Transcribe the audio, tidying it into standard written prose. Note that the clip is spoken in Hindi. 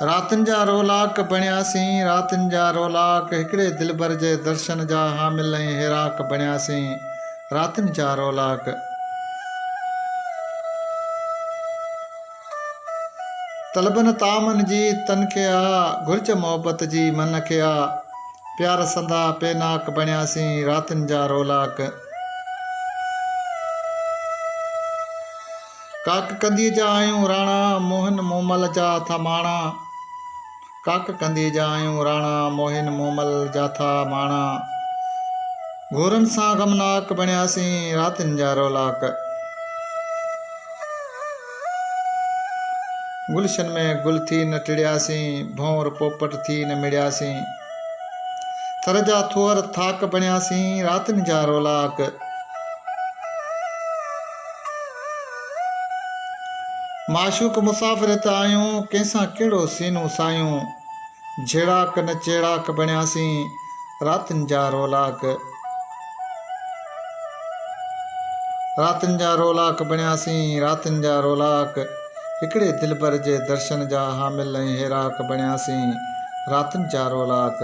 रातिन जा रोलाक बणियासीं, रातिन जा रोलाक, हिकिड़े दिलबर जे दर्शन जा हामिल ऐं हिराक बणियासीं। रातिन जा रोलाक। तलबन तामन जी तन खे आ, घुर्ज मोहब्बत जी मन खे आ, प्यार संदा पेनाक बणियासीं। रातिन जा रोलाक। काक कंदी जा आहियूं राणा, मोहन मोमल जा था माणा। काक कंदी जा आहियूं राणा, मोहिन मोमल जा था माणा। घोरन सां गमनाक बणियासीं। रातिन जा रोलाक। गुलशन में गुल थी न टिड़ियासीं, भौर पोपट थी न मिड़ियासीं। थर जा थोर थाक बणियासीं। रातिन जा रोलाक। माशूक मुसाफ़िर त आहियूं, कंहिंसां कहिड़ो सीनूं सायूं। झेड़ाक न चेड़ाक बणियासीं। रातिन जा रोलाक। रातिन जा रोलाक बणियासीं। रातिन जा रोलाक। हिकिड़े दिलबर जे दर्शन जा हामिल ऐं हिराक बणियासीं। रातिन जा रोलाक।